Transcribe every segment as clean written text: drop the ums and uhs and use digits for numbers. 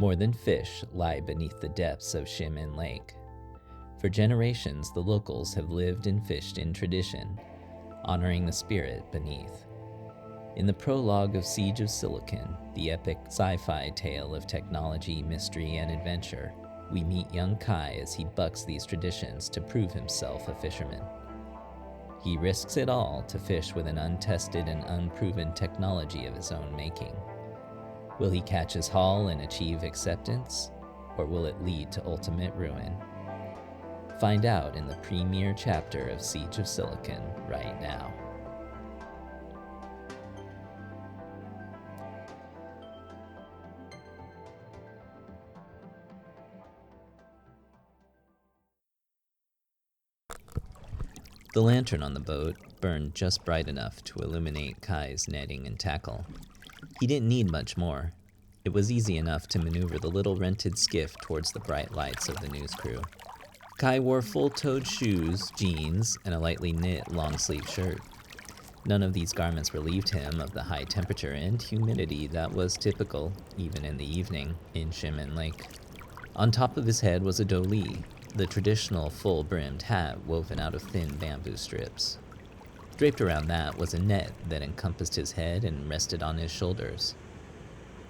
More than fish lie beneath the depths of Shimen Lake. For generations, the locals have lived and fished in tradition, honoring the spirit beneath. In the prologue of Siege of Silicon, the epic sci-fi tale of technology, mystery, and adventure, we meet young Kai as he bucks these traditions to prove himself a fisherman. He risks it all to fish with an untested and unproven technology of his own making. Will he catch his haul and achieve acceptance, or will it lead to ultimate ruin? Find out in the premiere chapter of Siege of Silicon right now. The lantern on the boat burned just bright enough to illuminate Kai's netting and tackle. He didn't need much more. It was easy enough to maneuver the little rented skiff towards the bright lights of the news crew. Kai wore full-toed shoes, jeans, and a lightly knit long-sleeve shirt. None of these garments relieved him of the high temperature and humidity that was typical, even in the evening, in Shimen Lake. On top of his head was a doli, the traditional full-brimmed hat woven out of thin bamboo strips. Draped around that was a net that encompassed his head and rested on his shoulders.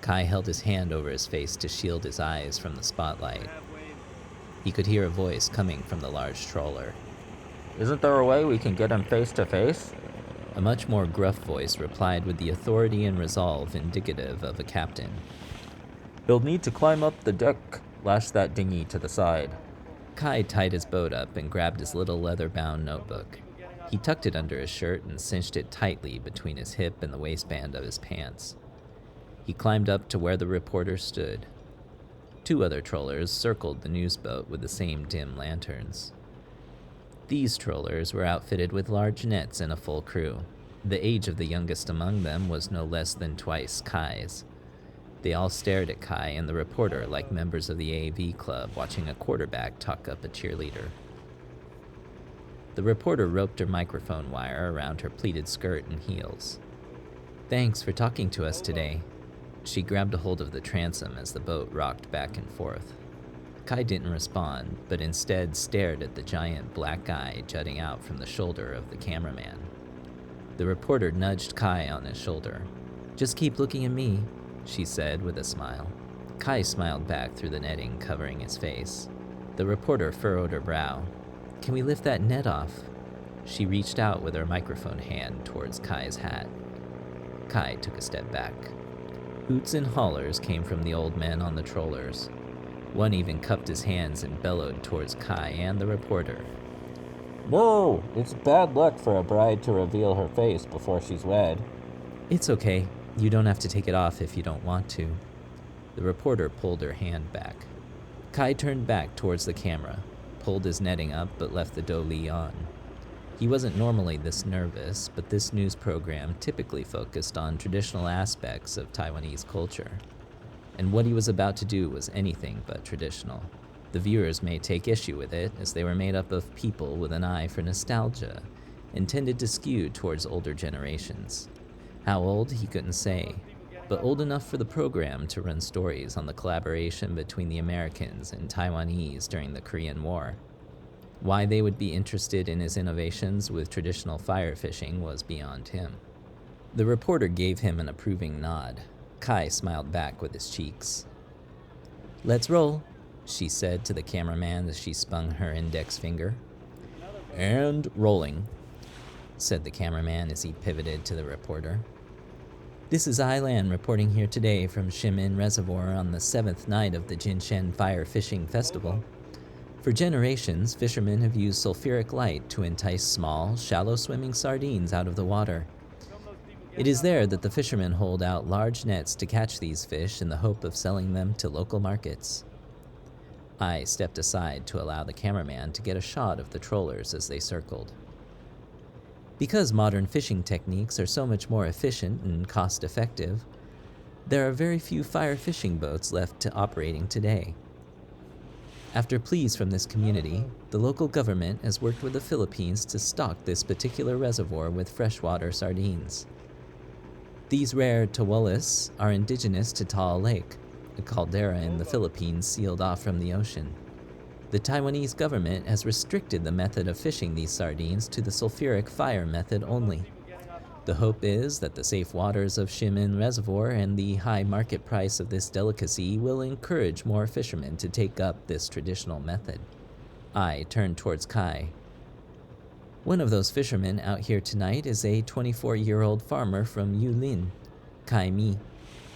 Kai held his hand over his face to shield his eyes from the spotlight. He could hear a voice coming from the large trawler. "Isn't there a way we can get him face to face?" A much more gruff voice replied with the authority and resolve indicative of a captain. "He'll need to climb up the deck, lash that dinghy to the side." Kai tied his boat up and grabbed his little leather-bound notebook. He tucked it under his shirt and cinched it tightly between his hip and the waistband of his pants. He climbed up to where the reporter stood. 2 other trollers circled the news boat with the same dim lanterns. These trollers were outfitted with large nets and a full crew. The age of the youngest among them was no less than twice Kai's. They all stared at Kai and the reporter like members of the AV club watching a quarterback talk up a cheerleader. The reporter roped her microphone wire around her pleated skirt and heels. "Thanks for talking to us today." She grabbed a hold of the transom as the boat rocked back and forth. Kai didn't respond, but instead stared at the giant black eye jutting out from the shoulder of the cameraman. The reporter nudged Kai on his shoulder. "Just keep looking at me," she said with a smile. Kai smiled back through the netting covering his face. The reporter furrowed her brow. "Can we lift that net off?" She reached out with her microphone hand towards Kai's hat. Kai took a step back. Hoots and hollers came from the old men on the trollers. One even cupped his hands and bellowed towards Kai and the reporter. "No, it's bad luck for a bride to reveal her face before she's wed." "It's okay. You don't have to take it off if you don't want to." The reporter pulled her hand back. Kai turned back towards the camera, pulled his netting up but left the doli on. He wasn't normally this nervous, but this news program typically focused on traditional aspects of Taiwanese culture. And what he was about to do was anything but traditional. The viewers may take issue with it, as they were made up of people with an eye for nostalgia, intended to skew towards older generations. How old, he couldn't say, but old enough for the program to run stories on the collaboration between the Americans and Taiwanese during the Korean War. Why they would be interested in his innovations with traditional fire fishing was beyond him. The reporter gave him an approving nod. Kai smiled back with his cheeks. "Let's roll," she said to the cameraman as she spun her index finger. "And rolling," said the cameraman as he pivoted to the reporter. "This is Ailan reporting here today from Shimen Reservoir on the 7th night of the Jinshen Fire Fishing Festival. For generations, fishermen have used sulfuric light to entice small, shallow-swimming sardines out of the water. It is there that the fishermen hold out large nets to catch these fish in the hope of selling them to local markets." I stepped aside to allow the cameraman to get a shot of the trollers as they circled. Because modern fishing techniques are so much more efficient and cost-effective, there are very few fire fishing boats left operating today. After pleas from this community, the local government has worked with the Philippines to stock this particular reservoir with freshwater sardines. These rare tawalis are indigenous to Taal Lake. a caldera in the Philippines sealed off from the ocean. The Taiwanese government has restricted the method of fishing these sardines to the sulfuric fire method only. The hope is that the safe waters of Shimen Reservoir and the high market price of this delicacy will encourage more fishermen to take up this traditional method. I turned towards Kai. One of those fishermen out here tonight is a 24-year-old farmer from Yulin, Kai Mi.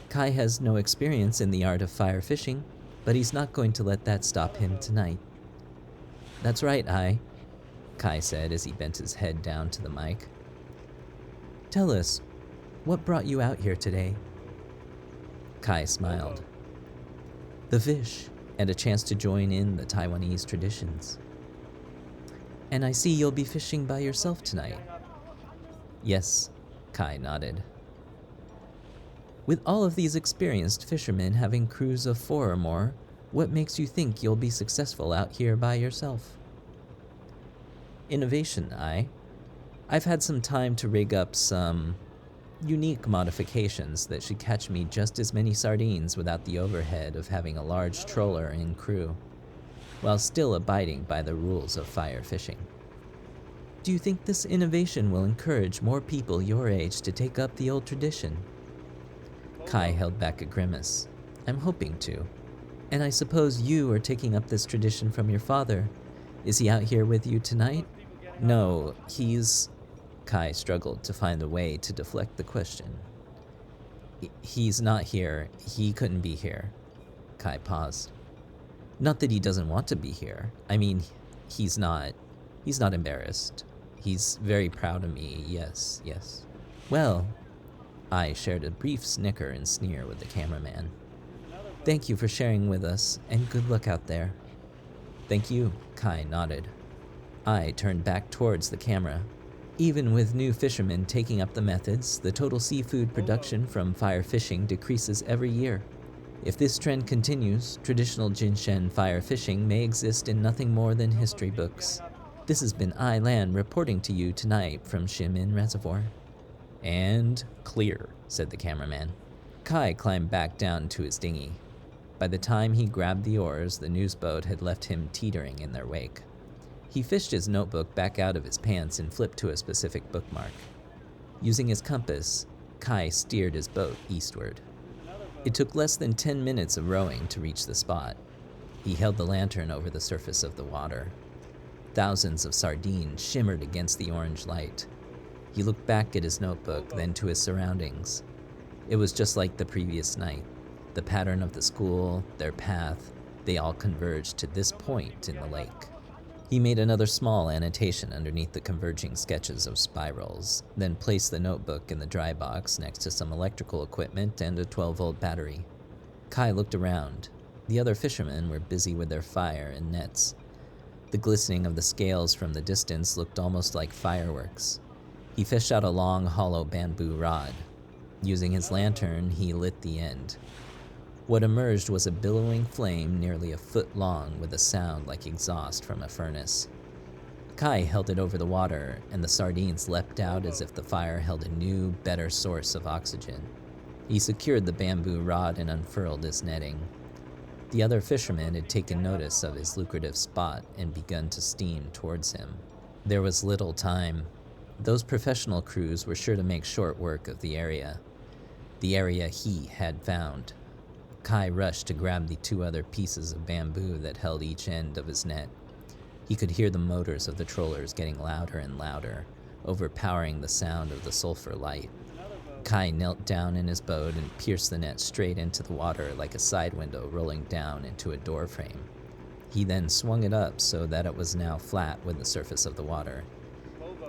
Kai has no experience in the art of fire fishing, but he's not going to let that stop him tonight. That's right, Kai said as he bent his head down to the mic. Tell us, what brought you out here today? Kai smiled. The fish, and a chance to join in the Taiwanese traditions. And I see you'll be fishing by yourself tonight. Yes, Kai nodded. With all of these experienced fishermen having crews of 4 or more, what makes you think you'll be successful out here by yourself? Innovation, I've had some time to rig up some unique modifications that should catch me just as many sardines without the overhead of having a large troller in crew, while still abiding by the rules of fire fishing. Do you think this innovation will encourage more people your age to take up the old tradition? Kai held back a grimace. I'm hoping to. And I suppose you are taking up this tradition from your father. Is he out here with you tonight? No, Kai struggled to find a way to deflect the question. He's not here. He couldn't be here. Kai paused. Not that he doesn't want to be here. I mean, he's not embarrassed. He's very proud of me, yes. Well, I shared a brief snicker and sneer with the cameraman. Thank you for sharing with us, and good luck out there. Thank you, Kai nodded. I turned back towards the camera. Even with new fishermen taking up the methods, the total seafood production from fire fishing decreases every year. If this trend continues, traditional Jinshen fire fishing may exist in nothing more than history books. This has been Lan reporting to you tonight from Shimen Reservoir. And clear, said the cameraman. Kai climbed back down to his dinghy. By the time he grabbed the oars, the newsboat had left him teetering in their wake. He fished his notebook back out of his pants and flipped to a specific bookmark. Using his compass, Kai steered his boat eastward. It took less than 10 minutes of rowing to reach the spot. He held the lantern over the surface of the water. Thousands of sardines shimmered against the orange light. He looked back at his notebook, then to his surroundings. It was just like the previous night. The pattern of the school, their path, they all converged to this point in the lake. He made another small annotation underneath the converging sketches of spirals, then placed the notebook in the dry box next to some electrical equipment and a 12-volt battery. Kai looked around. The other fishermen were busy with their fire and nets. The glistening of the scales from the distance looked almost like fireworks. He fished out a long, hollow bamboo rod. Using his lantern, he lit the end. What emerged was a billowing flame nearly a foot long with a sound like exhaust from a furnace. Kai held it over the water, and the sardines leapt out as if the fire held a new, better source of oxygen. He secured the bamboo rod and unfurled his netting. The other fishermen had taken notice of his lucrative spot and begun to steam towards him. There was little time. Those professional crews were sure to make short work of the area he had found. Kai rushed to grab the 2 other pieces of bamboo that held each end of his net. He could hear the motors of the trollers getting louder and louder, overpowering the sound of the sulfur light. Kai knelt down in his boat and pierced the net straight into the water like a side window rolling down into a door frame. He then swung it up so that it was now flat with the surface of the water.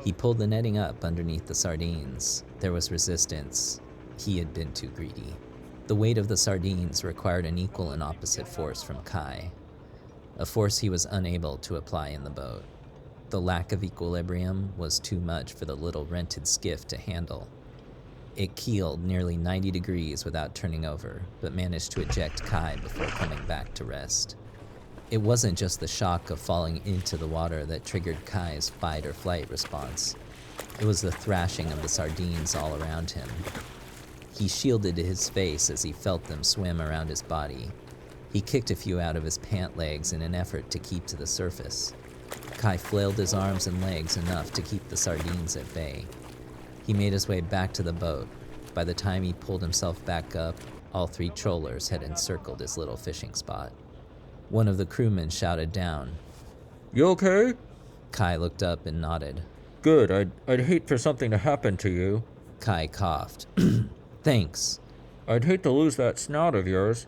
He pulled the netting up underneath the sardines. There was resistance. He had been too greedy. The weight of the sardines required an equal and opposite force from Kai, a force he was unable to apply in the boat. The lack of equilibrium was too much for the little rented skiff to handle. It keeled nearly 90 degrees without turning over, but managed to eject Kai before coming back to rest. It wasn't just the shock of falling into the water that triggered Kai's fight or flight response. It was the thrashing of the sardines all around him. He shielded his face as he felt them swim around his body. He kicked a few out of his pant legs in an effort to keep to the surface. Kai flailed his arms and legs enough to keep the sardines at bay. He made his way back to the boat. By the time he pulled himself back up, all 3 trollers had encircled his little fishing spot. One of the crewmen shouted down, "You okay?" Kai looked up and nodded. "Good. I'd hate for something to happen to you." Kai coughed. Thanks. "I'd hate to lose that snout of yours."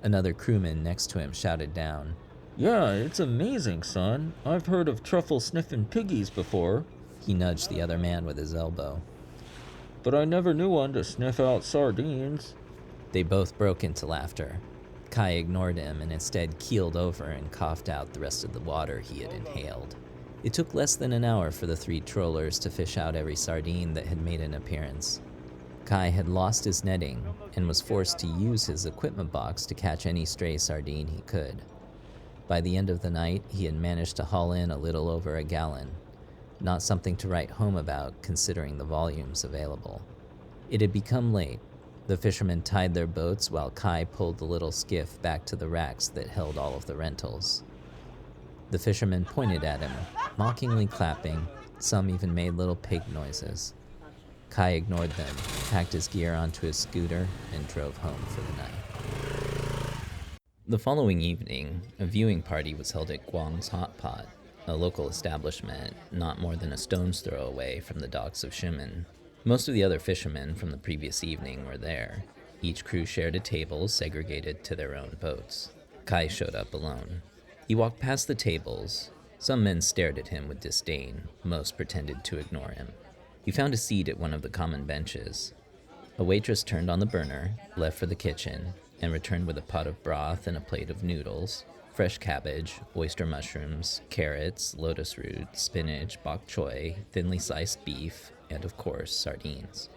Another crewman next to him shouted down. "Yeah, it's amazing, son. I've heard of truffle-sniffing piggies before." He nudged the other man with his elbow. "But I never knew one to sniff out sardines." They both broke into laughter. Kai ignored him and instead keeled over and coughed out the rest of the water he had inhaled. It took less than an hour for the 3 trollers to fish out every sardine that had made an appearance. Kai had lost his netting and was forced to use his equipment box to catch any stray sardine he could. By the end of the night, he had managed to haul in a little over a gallon. Not something to write home about considering the volumes available. It had become late. The fishermen tied their boats while Kai pulled the little skiff back to the racks that held all of the rentals. The fishermen pointed at him, mockingly clapping. Some even made little pig noises. Kai ignored them, packed his gear onto his scooter, and drove home for the night. The following evening, a viewing party was held at Guang's Hot Pot, a local establishment not more than a stone's throw away from the docks of Shimen. Most of the other fishermen from the previous evening were there. Each crew shared a table segregated to their own boats. Kai showed up alone. He walked past the tables. Some men stared at him with disdain. Most pretended to ignore him. He found a seat at one of the common benches. A waitress turned on the burner, left for the kitchen, and returned with a pot of broth and a plate of noodles, fresh cabbage, oyster mushrooms, carrots, lotus root, spinach, bok choy, thinly sliced beef, and of course, sardines.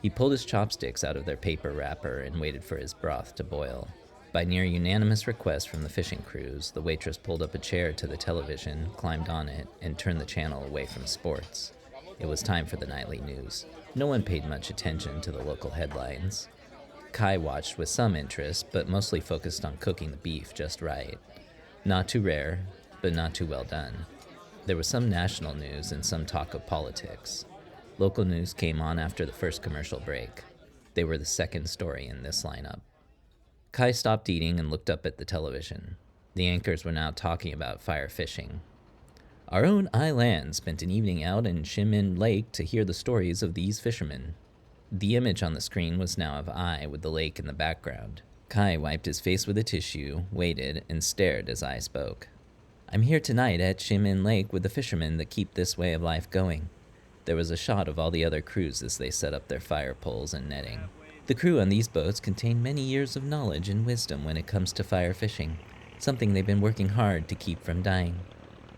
He pulled his chopsticks out of their paper wrapper and waited for his broth to boil. By near unanimous request from the fishing crews, the waitress pulled up a chair to the television, climbed on it, and turned the channel away from sports. It was time for the nightly news. No one paid much attention to the local headlines. Kai watched with some interest, but mostly focused on cooking the beef just right. Not too rare, but not too well done. There was some national news and some talk of politics. Local news came on after the first commercial break. They were the second story in this lineup. Kai stopped eating and looked up at the television. The anchors were now talking about fire fishing. Our own Ai Lan spent an evening out in Shimen Lake to hear the stories of these fishermen. The image on the screen was now of Ai with the lake in the background. Kai wiped his face with a tissue, waited, and stared as Ai spoke. I'm here tonight at Shimen Lake with the fishermen that keep this way of life going. There was a shot of all the other crews as they set up their fire poles and netting. The crew on these boats contain many years of knowledge and wisdom when it comes to fire fishing, something they've been working hard to keep from dying.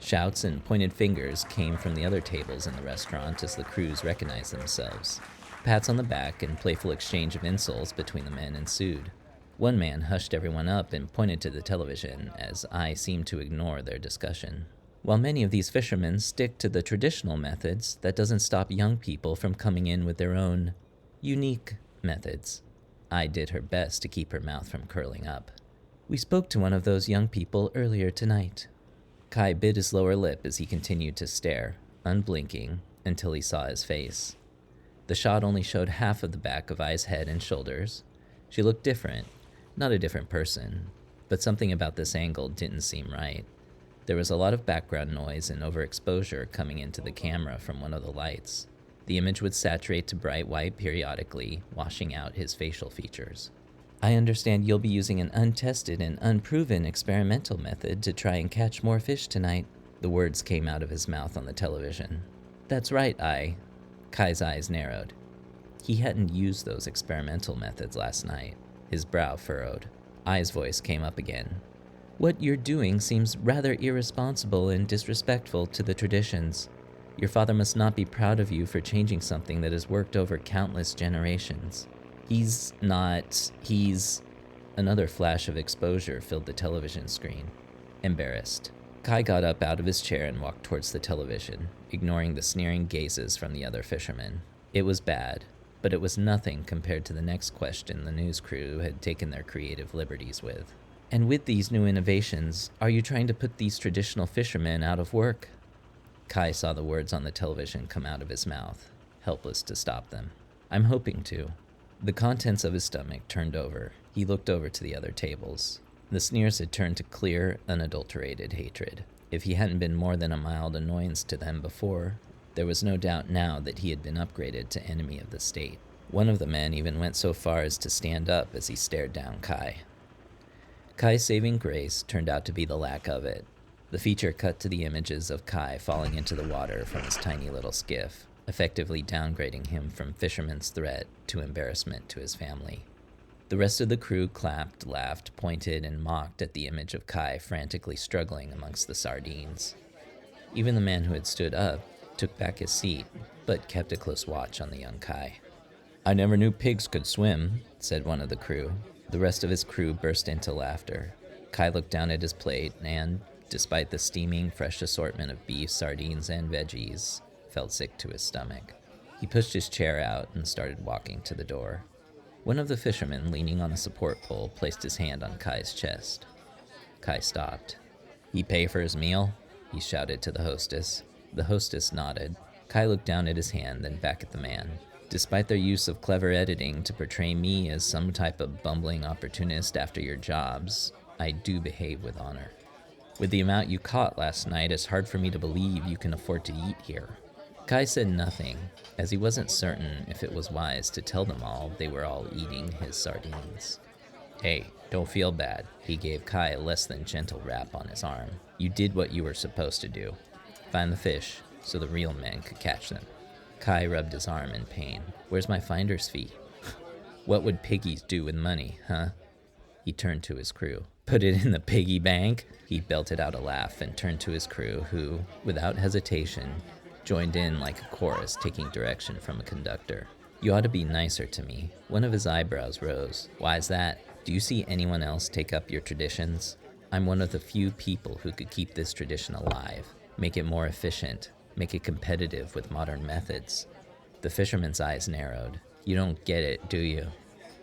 Shouts and pointed fingers came from the other tables in the restaurant as the crews recognized themselves. Pats on the back and playful exchange of insults between the men ensued. One man hushed everyone up and pointed to the television as Ai seemed to ignore their discussion. While many of these fishermen stick to the traditional methods, that doesn't stop young people from coming in with their own unique methods. Ai did her best to keep her mouth from curling up. We spoke to one of those young people earlier tonight. Kai bit his lower lip as he continued to stare, unblinking, until he saw his face. The shot only showed half of the back of Ai's head and shoulders. She looked different, not a different person, but something about this angle didn't seem right. There was a lot of background noise and overexposure coming into the camera from one of the lights. The image would saturate to bright white periodically, washing out his facial features. I understand you'll be using an untested and unproven experimental method to try and catch more fish tonight. The words came out of his mouth on the television. That's right, Ai. Kai's eyes narrowed. He hadn't used those experimental methods last night. His brow furrowed. Ai's voice came up again. What you're doing seems rather irresponsible and disrespectful to the traditions. Your father must not be proud of you for changing something that has worked over countless generations. He's not. Another flash of exposure filled the television screen. Embarrassed, Kai got up out of his chair and walked towards the television, ignoring the sneering gazes from the other fishermen. It was bad. but it was nothing compared to the next question the news crew had taken their creative liberties with. And with these new innovations, are you trying to put these traditional fishermen out of work? Kai saw the words on the television come out of his mouth, helpless to stop them. I'm hoping to. The contents of his stomach turned over. He looked over to the other tables. The sneers had turned to clear, unadulterated hatred. If he hadn't been more than a mild annoyance to them before, there was no doubt now that he had been upgraded to enemy of the state. One of the men even went so far as to stand up as he stared down Kai. Kai's saving grace turned out to be the lack of it. The feature cut to the images of Kai falling into the water from his tiny little skiff, effectively downgrading him from fisherman's threat to embarrassment to his family. The rest of the crew clapped, laughed, pointed, and mocked at the image of Kai frantically struggling amongst the sardines. Even the man who had stood up took back his seat, but kept a close watch on the young Kai. I never knew pigs could swim, said one of the crew. The rest of his crew burst into laughter. Kai looked down at his plate and, despite the steaming, fresh assortment of beef, sardines, and veggies, felt sick to his stomach. He pushed his chair out and started walking to the door. One of the fishermen, leaning on a support pole, placed his hand on Kai's chest. Kai stopped. He pay for his meal? He shouted to the hostess. The hostess nodded. Kai looked down at his hand, then back at the man. Despite their use of clever editing to portray me as some type of bumbling opportunist after your jobs, I do behave with honor. With the amount you caught last night, it's hard for me to believe you can afford to eat here. Kai said nothing, as he wasn't certain if it was wise to tell them all they were all eating his sardines. Hey, don't feel bad. He gave Kai a less than gentle rap on his arm. You did what you were supposed to do. Find the fish, so the real men could catch them. Kai rubbed his arm in pain. Where's my finder's fee? What would piggies do with money, huh? He turned to his crew. Put it in the piggy bank? He belted out a laugh and turned to his crew, who, without hesitation, joined in like a chorus, taking direction from a conductor. You ought to be nicer to me. One of his eyebrows rose. Why's that? Do you see anyone else take up your traditions? I'm one of the few people who could keep this tradition alive, make it more efficient, make it competitive with modern methods. The fisherman's eyes narrowed. You don't get it, do you?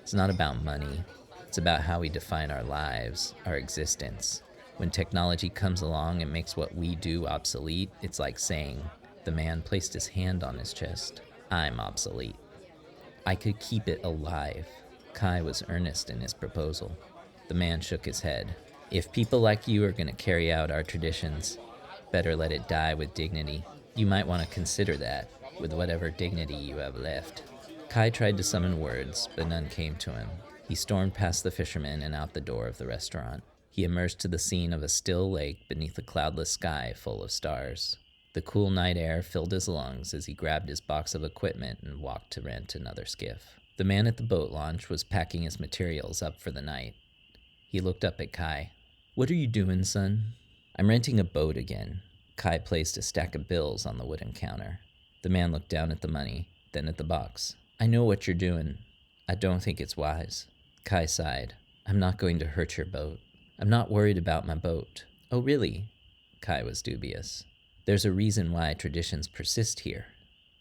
It's not about money. It's about how we define our lives, our existence. When technology comes along and makes what we do obsolete, it's like saying, the man placed his hand on his chest, I'm obsolete. I could keep it alive. Kai was earnest in his proposal. The man shook his head. If people like you are going to carry out our traditions, better let it die with dignity. You might want to consider that, with whatever dignity you have left. Kai tried to summon words, but none came to him. He stormed past the fisherman and out the door of the restaurant. He emerged to the scene of a still lake beneath a cloudless sky full of stars. The cool night air filled his lungs as he grabbed his box of equipment and walked to rent another skiff. The man at the boat launch was packing his materials up for the night. He looked up at Kai. What are you doing, son? I'm renting a boat again. Kai placed a stack of bills on the wooden counter. The man looked down at the money, then at the box. I know what you're doing. I don't think it's wise. Kai sighed. I'm not going to hurt your boat. I'm not worried about my boat. Oh, really? Kai was dubious. There's a reason why traditions persist here.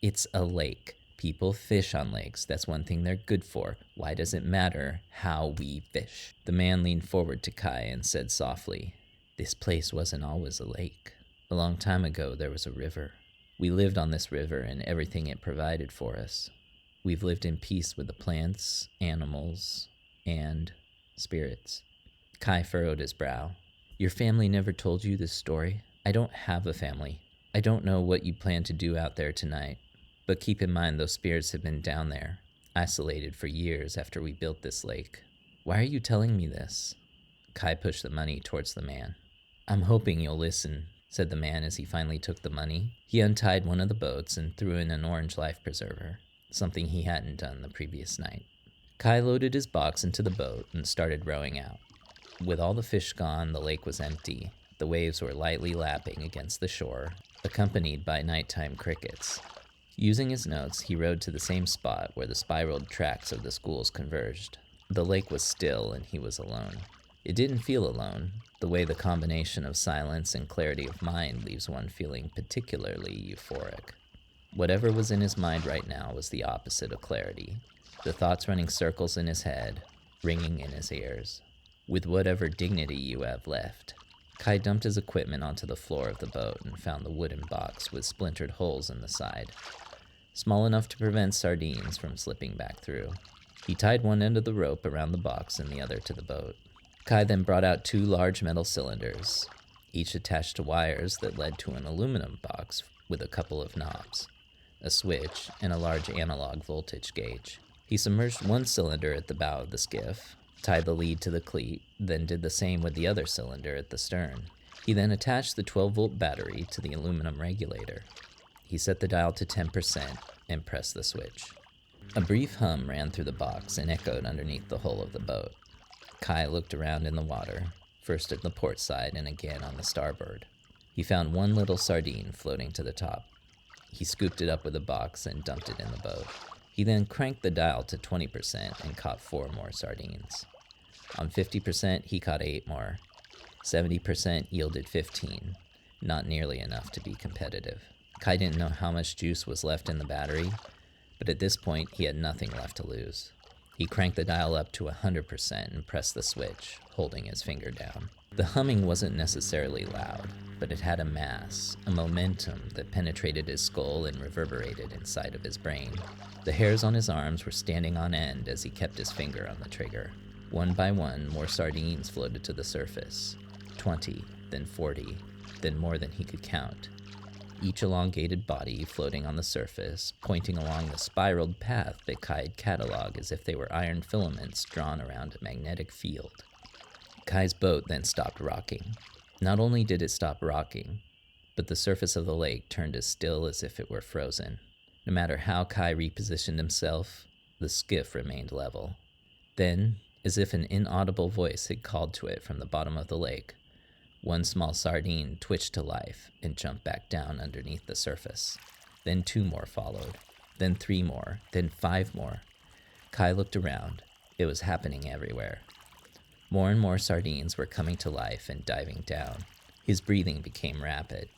It's a lake. People fish on lakes. That's one thing they're good for. Why does it matter how we fish? The man leaned forward to Kai and said softly, This place wasn't always a lake. A long time ago, there was a river. We lived on this river and everything it provided for us. We've lived in peace with the plants, animals, and spirits. Kai furrowed his brow. Your family never told you this story? I don't have a family. I don't know what you plan to do out there tonight. But keep in mind those spirits have been down there, isolated for years after we built this lake. Why are you telling me this? Kai pushed the money towards the man. I'm hoping you'll listen, said the man as he finally took the money. He untied one of the boats and threw in an orange life preserver, something he hadn't done the previous night. Kai loaded his box into the boat and started rowing out. With all the fish gone, the lake was empty. The waves were lightly lapping against the shore, accompanied by nighttime crickets. Using his notes, he rowed to the same spot where the spiraled tracks of the schools converged. The lake was still, and he was alone. It didn't feel alone, the way the combination of silence and clarity of mind leaves one feeling particularly euphoric. Whatever was in his mind right now was the opposite of clarity. The thoughts running circles in his head, ringing in his ears. With whatever dignity you have left. Kai dumped his equipment onto the floor of the boat and found the wooden box with splintered holes in the side, small enough to prevent sardines from slipping back through. He tied one end of the rope around the box and the other to the boat. Kai then brought out 2 large metal cylinders, each attached to wires that led to an aluminum box with a couple of knobs, a switch, and a large analog voltage gauge. He submerged one cylinder at the bow of the skiff, tied the lead to the cleat, then did the same with the other cylinder at the stern. He then attached the 12-volt battery to the aluminum regulator. He set the dial to 10% and pressed the switch. A brief hum ran through the box and echoed underneath the hull of the boat. Kai looked around in the water, first at the port side and again on the starboard. He found one little sardine floating to the top. He scooped it up with a box and dumped it in the boat. He then cranked the dial to 20% and caught 4 more sardines. On 50%, he caught 8 more. 70% yielded 15, not nearly enough to be competitive. Kai didn't know how much juice was left in the battery, but at this point, he had nothing left to lose. He cranked the dial up to 100% and pressed the switch, holding his finger down. The humming wasn't necessarily loud, but it had a mass, a momentum that penetrated his skull and reverberated inside of his brain. The hairs on his arms were standing on end as he kept his finger on the trigger. One by one, more sardines floated to the surface. 20, then 40, then more than he could count. Each elongated body floating on the surface, pointing along the spiraled path that Kai'd cataloged as if they were iron filaments drawn around a magnetic field. Kai's boat then stopped rocking. Not only did it stop rocking, but the surface of the lake turned as still as if it were frozen. No matter how Kai repositioned himself, the skiff remained level. Then, as if an inaudible voice had called to it from the bottom of the lake, one small sardine twitched to life and jumped back down underneath the surface. Then 2 more followed, then 3 more, then 5 more. Kai looked around. It was happening everywhere. More and more sardines were coming to life and diving down. His breathing became rapid.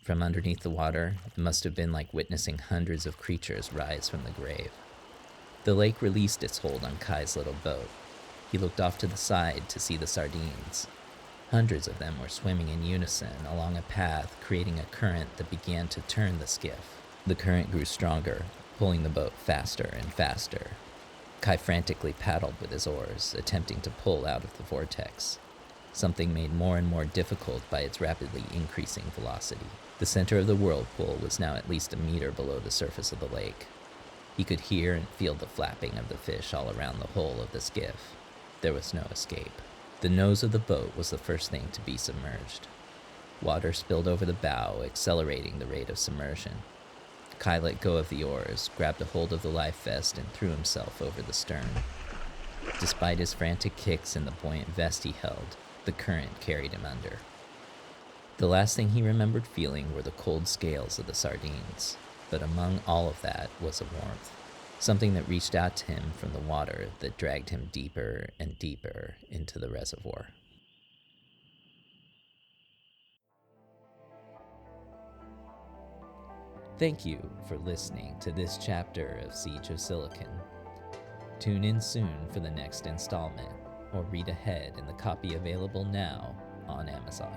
From underneath the water, it must have been like witnessing hundreds of creatures rise from the grave. The lake released its hold on Kai's little boat. He looked off to the side to see the sardines. Hundreds of them were swimming in unison along a path, creating a current that began to turn the skiff. The current grew stronger, pulling the boat faster and faster. Kai frantically paddled with his oars, attempting to pull out of the vortex, something made more and more difficult by its rapidly increasing velocity. The center of the whirlpool was now at least a meter below the surface of the lake. He could hear and feel the flapping of the fish all around the hull of the skiff. There was no escape. The nose of the boat was the first thing to be submerged. Water spilled over the bow, accelerating the rate of submersion. Kai let go of the oars, grabbed a hold of the life vest, and threw himself over the stern. Despite his frantic kicks and the buoyant vest he held, the current carried him under. The last thing he remembered feeling were the cold scales of the sardines, but among all of that was a warmth. Something that reached out to him from the water that dragged him deeper and deeper into the reservoir. Thank you for listening to this chapter of Siege of Silicon. Tune in soon for the next installment, or read ahead in the copy available now on Amazon.